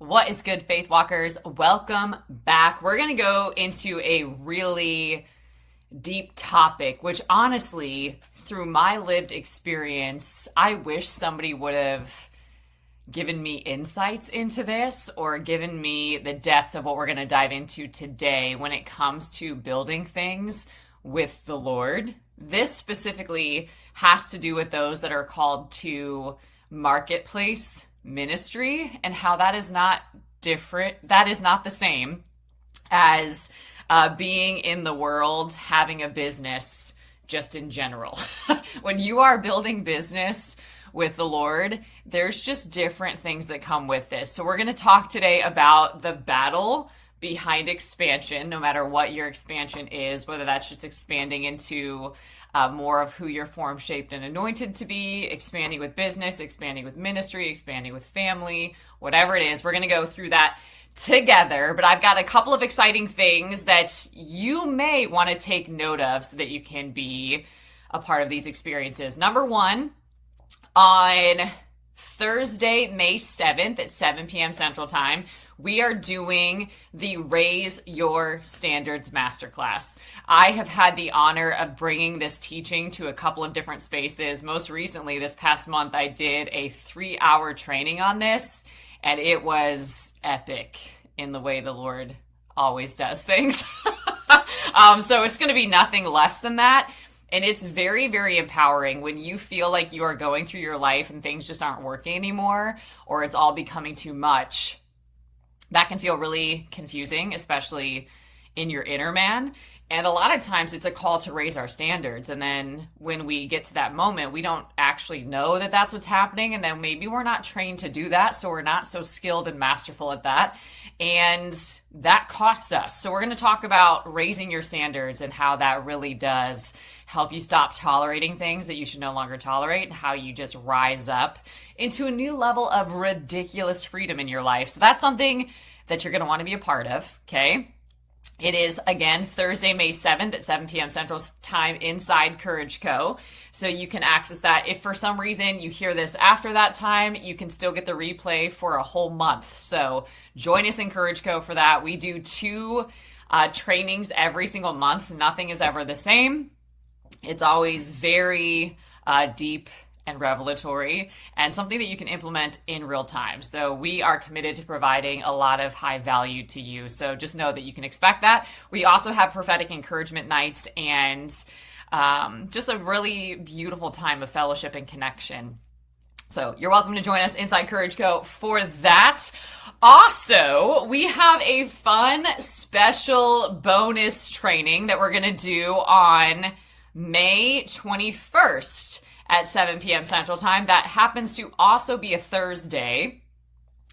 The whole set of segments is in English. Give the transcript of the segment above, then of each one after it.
What is good, Faith Walkers? Welcome back. We're going to go into a really deep topic, which honestly, through my lived experience, I wish somebody would have given me insights into this or given me the depth of what we're going to dive into today when it comes to building things with the Lord. This specifically has to do with those that are called to marketplace ministry and how that is not different. That is not the same as being in the world, having a business just in general. When you are building business with the Lord, there's just different things that come with this. So we're going to talk today about the battle behind expansion, no matter what your expansion is, whether that's just expanding into more of who you're form shaped and anointed to be, expanding with business, expanding with ministry, expanding with family, whatever it is. We're going to go through that together, but I've got a couple of exciting things that you may want to take note of so that you can be a part of these experiences. Number one, on Thursday, May 7th at 7 p.m. Central Time, we are doing the Raise Your Standards Masterclass. I have had the honor of bringing this teaching to a couple of different spaces. Most recently, this past month, I did a 3-hour training on this, and it was epic in the way the Lord always does things. So it's going to be nothing less than that. And it's very, very empowering when you feel like you are going through your life and things just aren't working anymore, or it's all becoming too much. That can feel really confusing, especially in your inner man. And a lot of times it's a call to raise our standards. And then when we get to that moment, we don't actually know that that's what's happening. And then maybe we're not trained to do that. So we're not so skilled and masterful at that. And that costs us. So we're going to talk about raising your standards and how that really does help you stop tolerating things that you should no longer tolerate, and how you just rise up into a new level of ridiculous freedom in your life. So that's something that you're going to want to be a part of. Okay. It is, again, Thursday, May 7th at 7 p.m. Central Time inside Courage Co. So you can access that. If for some reason you hear this after that time, you can still get the replay for a whole month. So join us in Courage Co. for that. We do 2 trainings every single month. Nothing is ever the same. It's always very deep and revelatory, and something that you can implement in real time. So we are committed to providing a lot of high value to you. So just know that you can expect that. We also have prophetic encouragement nights and just a really beautiful time of fellowship and connection. So you're welcome to join us inside Courage Co. for that. Also, we have a fun special bonus training that we're going to do on May 21st. At 7 p.m. Central Time. That happens to also be a Thursday.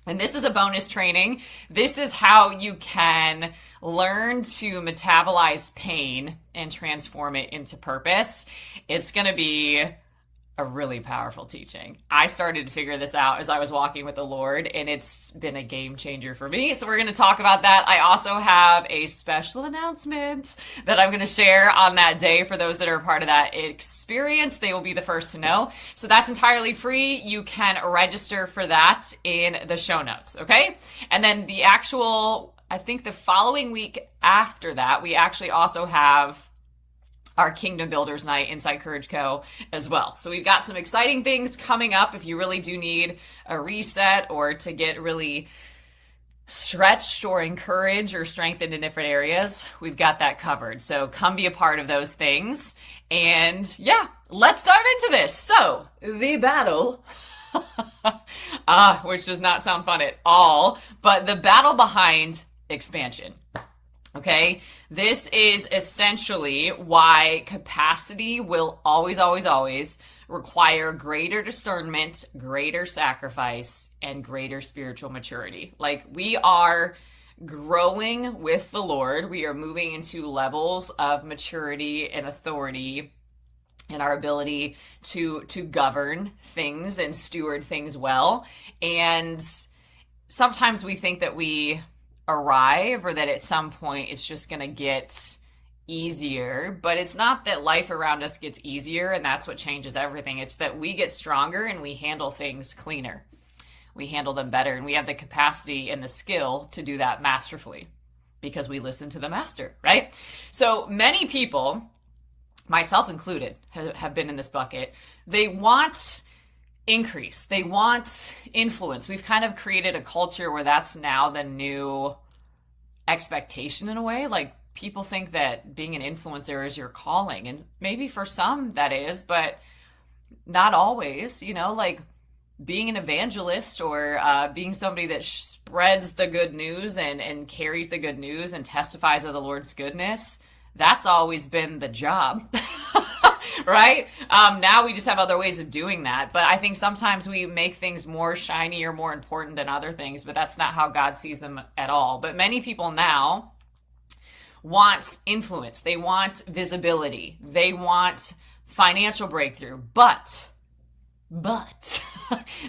And this is a bonus training. This is how you can learn to metabolize pain and transform it into purpose. It's going to be a really powerful teaching. I started to figure this out as I was walking with the Lord, and it's been a game changer for me. So we're going to talk about that. I also have a special announcement that I'm going to share on that day for those that are a part of that experience. They will be the first to know. So that's entirely free. You can register for that in the show notes. Okay. And then I think the following week after that, we actually also have our Kingdom Builders Night inside Courage Co. as well. So we've got some exciting things coming up. If you really do need a reset or to get really stretched or encouraged or strengthened in different areas, we've got that covered. So come be a part of those things. And yeah, let's dive into this. So the battle, which does not sound fun at all, but the battle behind expansion. Okay, this is essentially why capacity will always, always, always require greater discernment, greater sacrifice, and greater spiritual maturity. Like, we are growing with the Lord. We are moving into levels of maturity and authority and our ability to govern things and steward things well. And sometimes we think that we arrive or that at some point it's just going to get easier, but it's not that life around us gets easier and that's what changes everything. It's that we get stronger and we handle things cleaner. we handle them better, and we have the capacity and the skill to do that masterfully because we listen to the master, right? So many people, myself included, have been in this bucket. They want increase. They want influence. We've kind of created a culture where that's now the new expectation in a way. Like, people think that being an influencer is your calling, and maybe for some that is, but not always. Like being an evangelist or being somebody that spreads the good news and carries the good news and testifies of the Lord's goodness, that's always been the job. Right? Now we just have other ways of doing that. But I think sometimes we make things more shiny or more important than other things, but that's not how God sees them at all. But many people now want influence. They want visibility. They want financial breakthrough. But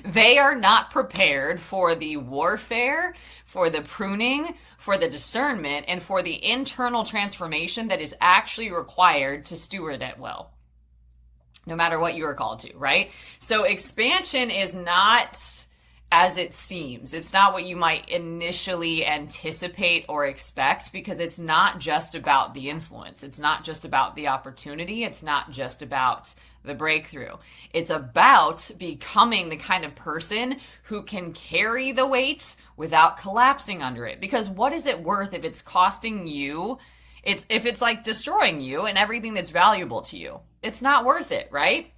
they are not prepared for the warfare, for the pruning, for the discernment, and for the internal transformation that is actually required to steward it well, no matter what you are called to, right? So expansion is not as it seems. It's not what you might initially anticipate or expect, because it's not just about the influence. It's not just about the opportunity. It's not just about the breakthrough. It's about becoming the kind of person who can carry the weight without collapsing under it. Because what is it worth if it's costing you, if it's like destroying you and everything that's valuable to you? It's not worth it, right?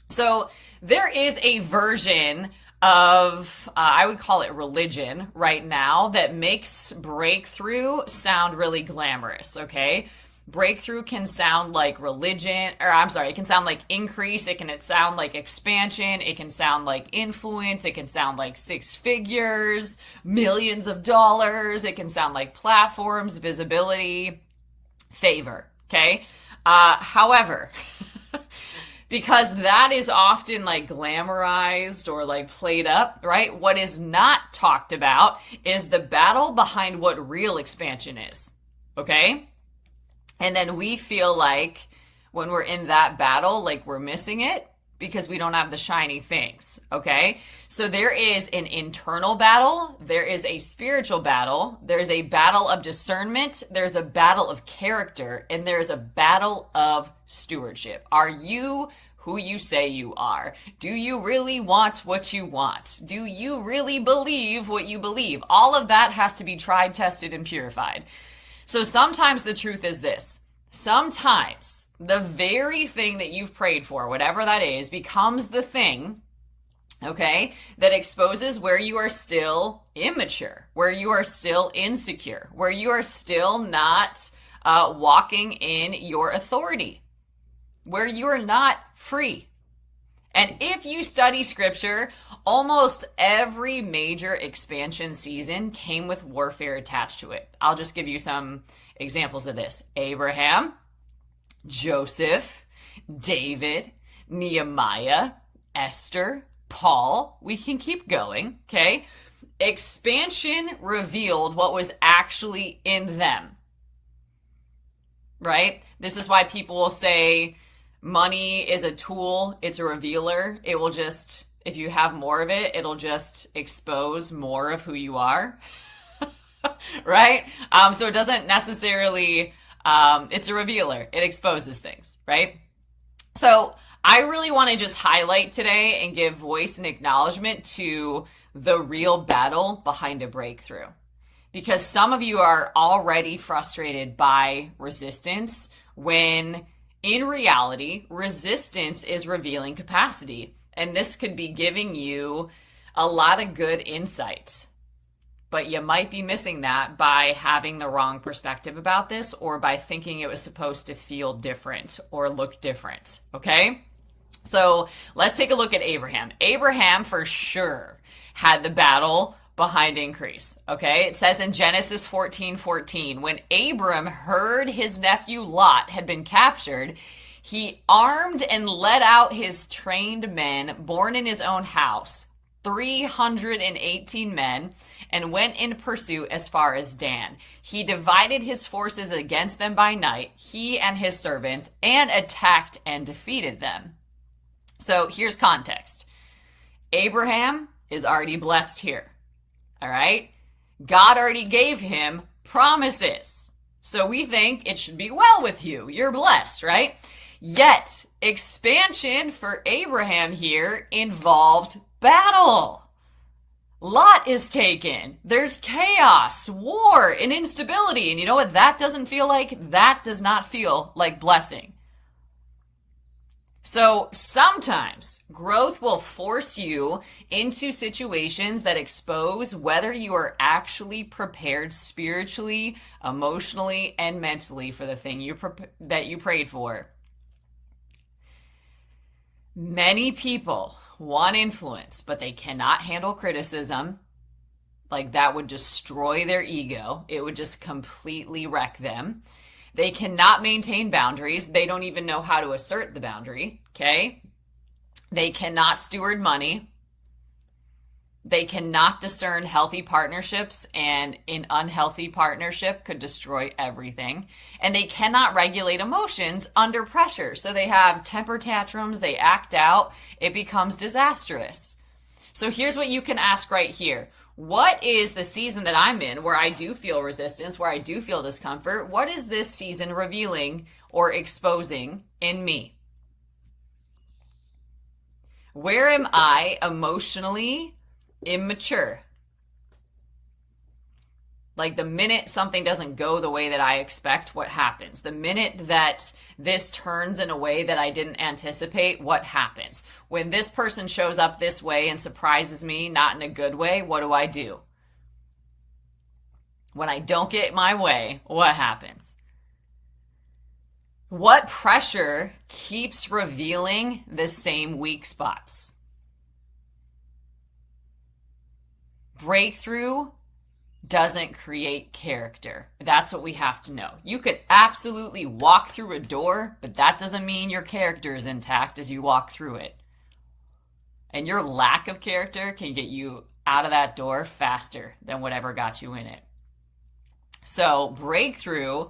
So there is a version of, I would call it religion right now, that makes breakthrough sound really glamorous, okay? Breakthrough can sound like religion, it can sound like increase, it can sound like expansion, it can sound like influence, it can sound like six figures, millions of dollars, it can sound like platforms, visibility, favor, okay? However, because that is often like glamorized or like played up, right? What is not talked about is the battle behind what real expansion is, okay? And then we feel like when we're in that battle, like we're missing it because we don't have the shiny things, okay? So there is an internal battle, there is a spiritual battle, there's a battle of discernment, there's a battle of character, and there's a battle of stewardship. Are you who you say you are? Do you really want what you want? Do you really believe what you believe? All of that has to be tried, tested, and purified. So sometimes the truth is this. Sometimes the very thing that you've prayed for, whatever that is, becomes the thing, okay, that exposes where you are still immature, where you are still insecure, where you are still not walking in your authority, where you are not free. And if you study scripture, almost every major expansion season came with warfare attached to it. I'll just give you some examples of this. Abraham, Joseph, David, Nehemiah, Esther, Paul. We can keep going, okay? Expansion revealed what was actually in them, right? This is why people will say money is a tool, it's a revealer. It will just, if you have more of it, it'll just expose more of who you are, right? So it doesn't necessarily, it's a revealer. It exposes things, right? So I really want to just highlight today and give voice and acknowledgement to the real battle behind a breakthrough. Because some of you are already frustrated by resistance when in reality, resistance is revealing capacity. And this could be giving you a lot of good insights. But you might be missing that by having the wrong perspective about this, or by thinking it was supposed to feel different or look different, okay? So let's take a look at Abraham. Abraham for sure had the battle behind increase, okay? It says in Genesis 14:14, when Abram heard his nephew Lot had been captured, he armed and led out his trained men born in his own house, 318 men, and went in pursuit as far as Dan. He divided his forces against them by night, he and his servants, and attacked and defeated them. So here's context. Abraham is already blessed here. All right? God already gave him promises. So we think it should be well with you. You're blessed, right? Yet, expansion for Abraham here involved battle. Lot is taken. There's chaos, war, and instability. And you know what that doesn't feel like? That does not feel like blessing. So sometimes growth will force you into situations that expose whether you are actually prepared spiritually, emotionally, and mentally for the thing that you prayed for. Many people want influence, but they cannot handle criticism. Like, that would destroy their ego. It would just completely wreck them. They cannot maintain boundaries. They don't even know how to assert the boundary, okay? They cannot steward money. They cannot discern healthy partnerships, and an unhealthy partnership could destroy everything. And they cannot regulate emotions under pressure. So they have temper tantrums, they act out, it becomes disastrous. So here's what you can ask right here. What is the season that I'm in where I do feel resistance, where I do feel discomfort? What is this season revealing or exposing in me? Where am I emotionally immature? Like, the minute something doesn't go the way that I expect, what happens? The minute that this turns in a way that I didn't anticipate, what happens? When this person shows up this way and surprises me, not in a good way, what do? When I don't get my way, what happens? What pressure keeps revealing the same weak spots? Breakthrough doesn't create character. That's what we have to know. You could absolutely walk through a door, but that doesn't mean your character is intact as you walk through it. And your lack of character can get you out of that door faster than whatever got you in it. So breakthrough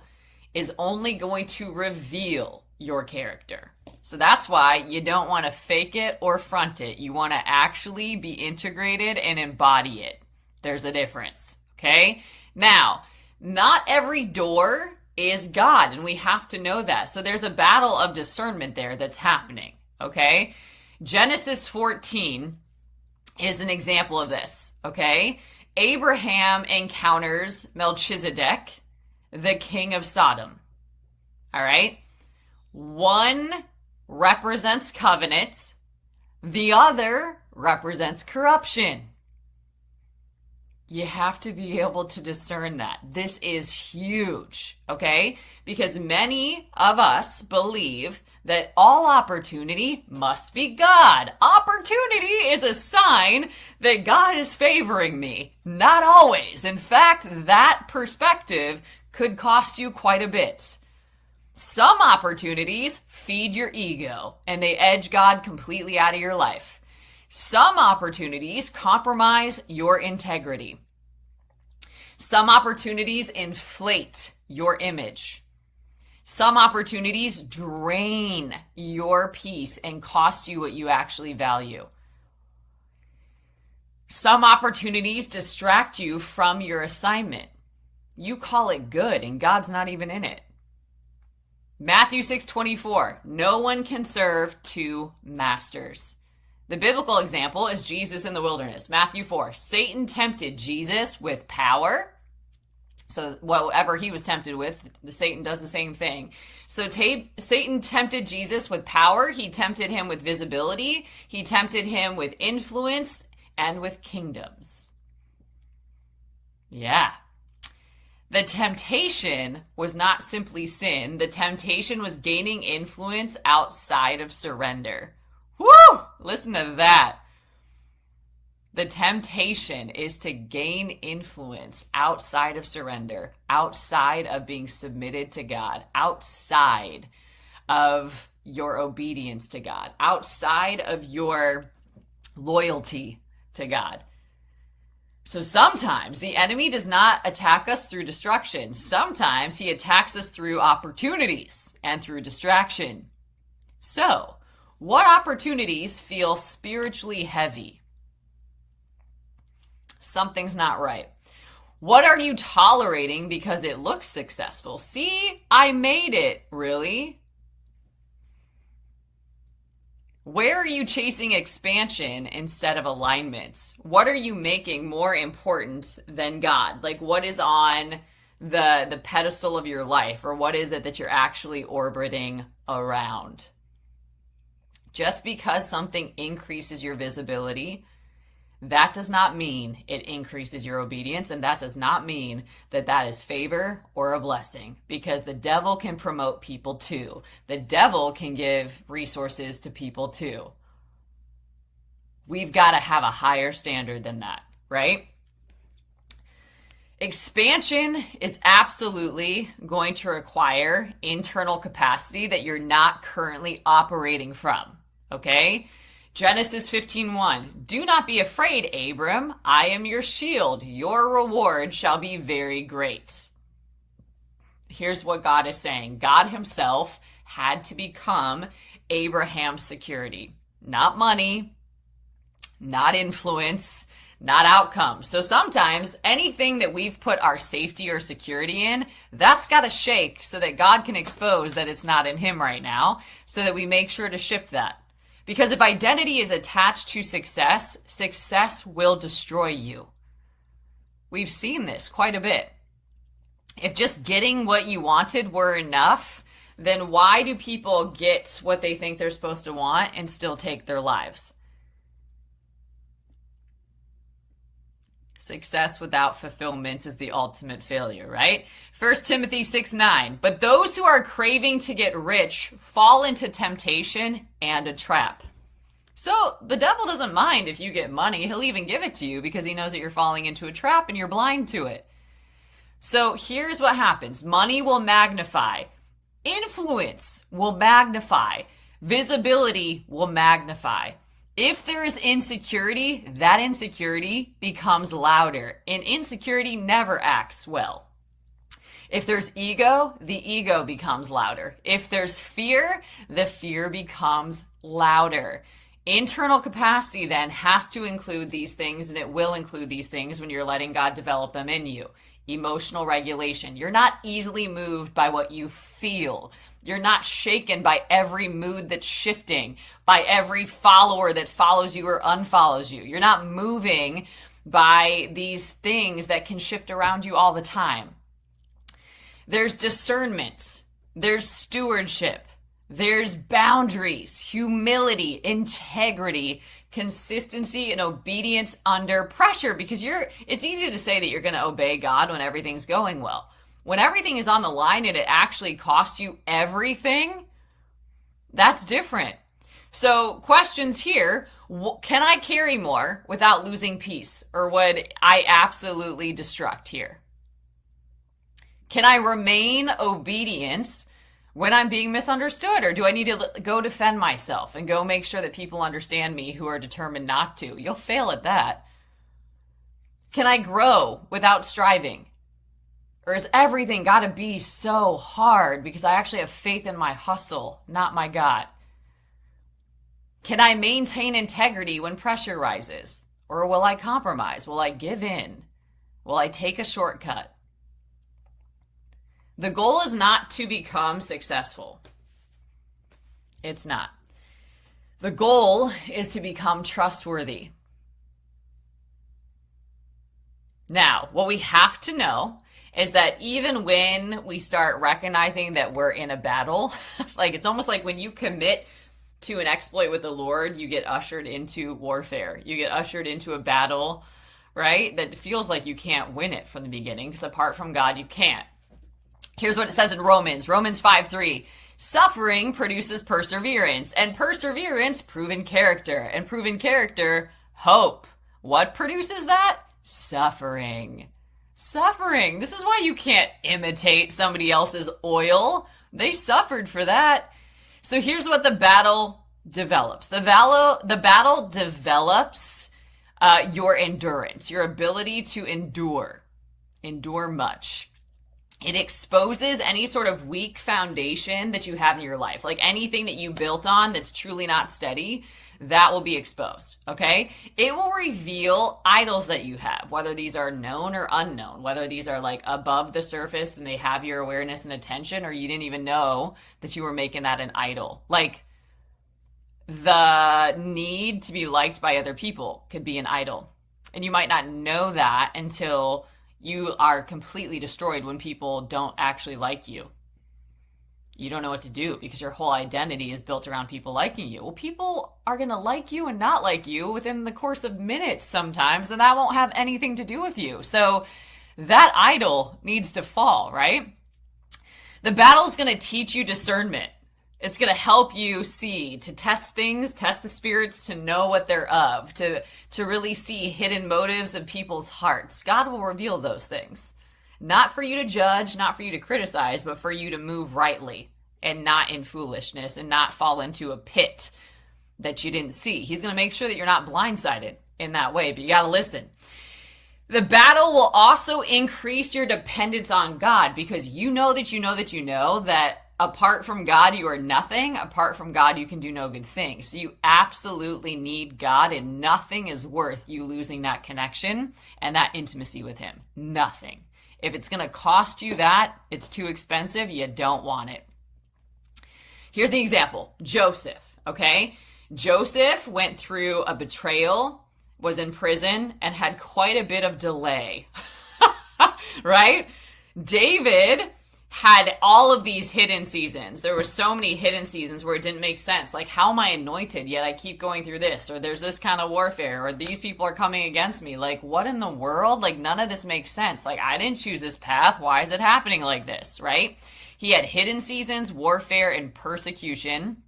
is only going to reveal your character. So that's why you don't want to fake it or front it. You want to actually be integrated and embody it. There's a difference. Okay? Now, not every door is God, and we have to know that. So there's a battle of discernment there that's happening. Okay? Genesis 14 is an example of this. Okay? Abraham encounters Melchizedek, the king of Sodom. All right? One represents covenant, the other represents corruption. You have to be able to discern that. This is huge, okay? Because many of us believe that all opportunity must be God. Opportunity is a sign that God is favoring me. Not always. In fact, that perspective could cost you quite a bit. Some opportunities feed your ego and they edge God completely out of your life. Some opportunities compromise your integrity. Some opportunities inflate your image. Some opportunities drain your peace and cost you what you actually value. Some opportunities distract you from your assignment. You call it good and God's not even in it. Matthew 6:24, no one can serve two masters. The biblical example is Jesus in the wilderness. Matthew 4, Satan tempted Jesus with power. So whatever he was tempted with, Satan does the same thing. So Satan tempted Jesus with power. He tempted him with visibility. He tempted him with influence and with kingdoms. Yeah. The temptation was not simply sin. The temptation was gaining influence outside of surrender. Woo! Listen to that. The temptation is to gain influence outside of surrender, outside of being submitted to God, outside of your obedience to God, outside of your loyalty to God. So sometimes the enemy does not attack us through destruction. Sometimes he attacks us through opportunities and through distraction. So, what opportunities feel spiritually heavy? Something's not right. What are you tolerating because it looks successful? See, I made it, really? Where are you chasing expansion instead of alignments? What are you making more important than God? Like, what is on the pedestal of your life, or what is it that you're actually orbiting around? Just because something increases your visibility, that does not mean it increases your obedience, and that does not mean that that is favor or a blessing, because the devil can promote people too. The devil can give resources to people too. We've got to have a higher standard than that, right? Expansion is absolutely going to require internal capacity that you're not currently operating from, okay? Genesis 15:1, do not be afraid, Abram. I am your shield. Your reward shall be very great. Here's what God is saying. God himself had to become Abraham's security. Not money, not influence, not outcome. So sometimes anything that we've put our safety or security in, that's got to shake so that God can expose that it's not in him right now, so that we make sure to shift that. Because if identity is attached to success, success will destroy you. We've seen this quite a bit. If just getting what you wanted were enough, then why do people get what they think they're supposed to want and still take their lives? Success without fulfillment is the ultimate failure, right? 1 Timothy 6:9. But those who are craving to get rich fall into temptation and a trap. So the devil doesn't mind if you get money. He'll even give it to you because he knows that you're falling into a trap and you're blind to it. So here's what happens. Money will magnify. Influence will magnify. Visibility will magnify. If there is insecurity, that insecurity becomes louder, and insecurity never acts well. If there's ego, the ego becomes louder. If there's fear, the fear becomes louder. Internal capacity then has to include these things, and it will include these things when you're letting God develop them in you. Emotional regulation. You're not easily moved by what you feel. You're not shaken by every mood that's shifting, by every follower that follows you or unfollows you. You're not moving by these things that can shift around you all the time. There's discernment. There's stewardship. There's boundaries, humility, integrity, consistency, and obedience under pressure, because it's easy to say that you're going to obey God when everything's going well. When everything is on the line and it actually costs you everything, that's different. So questions here, can I carry more without losing peace? Or would I absolutely destruct here? Can I remain obedient when I'm being misunderstood? Or do I need to go defend myself and go make sure that people understand me who are determined not to? You'll fail at that. Can I grow without striving? Or is everything got to be so hard because I actually have faith in my hustle, not my God? Can I maintain integrity when pressure rises? Or will I compromise? Will I give in? Will I take a shortcut? The goal is not to become successful. It's not. The goal is to become trustworthy. Now, what we have to know is that even when we start recognizing that we're in a battle, like it's almost like when you commit to an exploit with the Lord, you get ushered into warfare. You get ushered into a battle, right? That feels like you can't win it from the beginning, because apart from God, you can't. Here's what it says in Romans 5:3. Suffering produces perseverance, and perseverance, proven character, and proven character, hope. What produces that? Suffering. Suffering. This is why you can't imitate somebody else's oil. They suffered for that. So here's what the battle develops. The battle develops your endurance, your ability to endure much. It exposes any sort of weak foundation that you have in your life, like anything that you built on that's truly not steady. that will be exposed, okay? It will reveal idols that you have, whether these are known or unknown, whether these are like above the surface and they have your awareness and attention, or you didn't even know that you were making that an idol. Like the need to be liked by other people could be an idol. And you might not know that until you are completely destroyed when people don't actually like you. You don't know what to do because your whole identity is built around people liking you. Well, people are going to like you and not like you within the course of minutes sometimes, then that won't have anything to do with you. So that idol needs to fall, right? The battle is going to teach you discernment. It's going to help you see, to test things, test the spirits, to know what they're of, to really see hidden motives of people's hearts. God will reveal those things. Not for you to judge, not for you to criticize, but for you to move rightly and not in foolishness and not fall into a pit that you didn't see. He's going to make sure that you're not blindsided in that way, but you got to listen. The battle will also increase your dependence on God because you know that apart from God, you are nothing. Apart from God, you can do no good thing. So you absolutely need God, and nothing is worth you losing that connection and that intimacy with him. Nothing. If it's going to cost you that, it's too expensive, you don't want it. Here's the example. Joseph, okay? Joseph went through a betrayal, was in prison, and had quite a bit of delay, right? David had all of these hidden seasons. There were so many hidden seasons where it didn't make sense. Like, how am I anointed yet I keep going through this? Or there's this kind of warfare, or these people are coming against me. Like, what in the world? Like, none of this makes sense. Like, I didn't choose this path. Why is it happening like this, right? He had hidden seasons, warfare, and persecution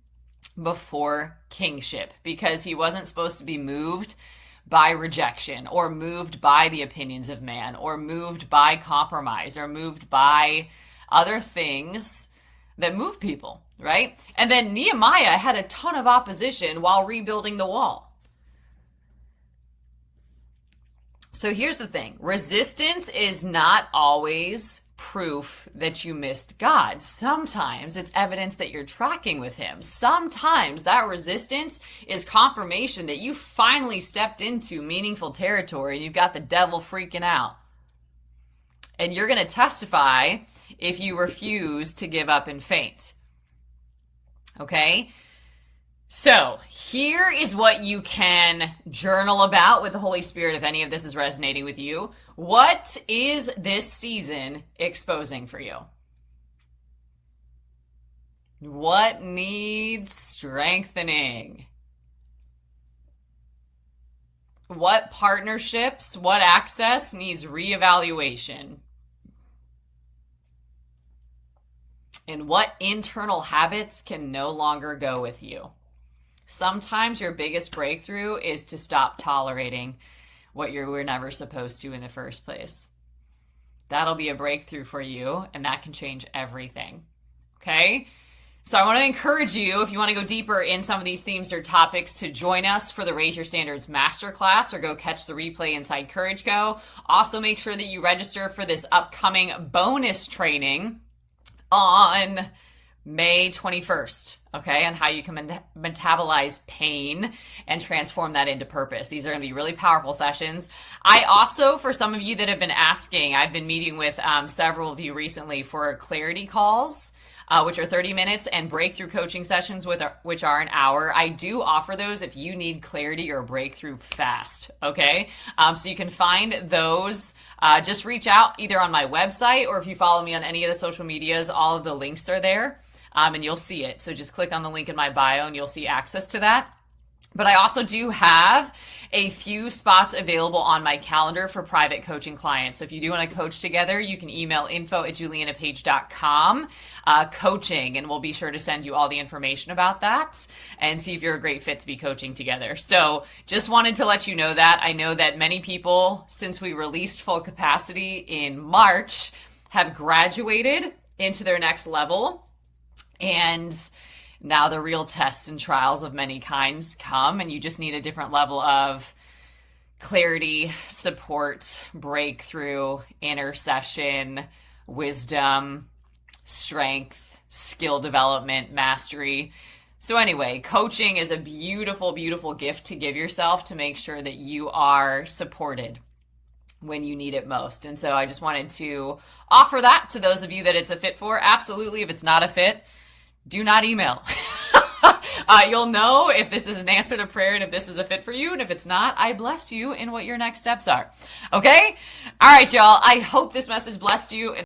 before kingship because he wasn't supposed to be moved by rejection or moved by the opinions of man or moved by compromise or moved by other things that move people, right? And then Nehemiah had a ton of opposition while rebuilding the wall. So here's the thing. Resistance is not always proof that you missed God. Sometimes it's evidence that you're tracking with him. Sometimes that resistance is confirmation that you finally stepped into meaningful territory and you've got the devil freaking out. And you're going to testify if you refuse to give up and faint. Okay? So here is what you can journal about with the Holy Spirit if any of this is resonating with you. What is this season exposing for you? What needs strengthening? What partnerships, what access needs reevaluation? And what internal habits can no longer go with you? Sometimes your biggest breakthrough is to stop tolerating what you were never supposed to in the first place. That'll be a breakthrough for you, and that can change everything. Okay? So I want to encourage you, if you want to go deeper in some of these themes or topics, to join us for the Raise Your Standards Masterclass or go catch the replay inside Courage Co. Also, make sure that you register for this upcoming bonus training on May 21st, okay, on how you can metabolize pain and transform that into purpose. These are going to be really powerful sessions. I also, for some of you that have been asking, I've been meeting with several of you recently for clarity calls, which are 30 minutes, and breakthrough coaching sessions, which are an hour. I do offer those if you need clarity or breakthrough fast, okay? So you can find those. Just reach out either on my website or if you follow me on any of the social medias, all of the links are there, and you'll see it. So just click on the link in my bio and you'll see access to that. But I also do have a few spots available on my calendar for private coaching clients. So if you do want to coach together, you can email info@julianapage.com coaching, and we'll be sure to send you all the information about that and see if you're a great fit to be coaching together. So just wanted to let you know that. I know that many people, since we released full capacity in March, have graduated into their next level, and now the real tests and trials of many kinds come, and you just need a different level of clarity, support, breakthrough, intercession, wisdom, strength, skill development, mastery. So anyway, coaching is a beautiful, beautiful gift to give yourself to make sure that you are supported when you need it most. And so I just wanted to offer that to those of you that it's a fit for. Absolutely. If it's not a fit, do not email. You'll know if this is an answer to prayer and if this is a fit for you. And if it's not, I bless you in what your next steps are. Okay? All right, y'all. I hope this message blessed you.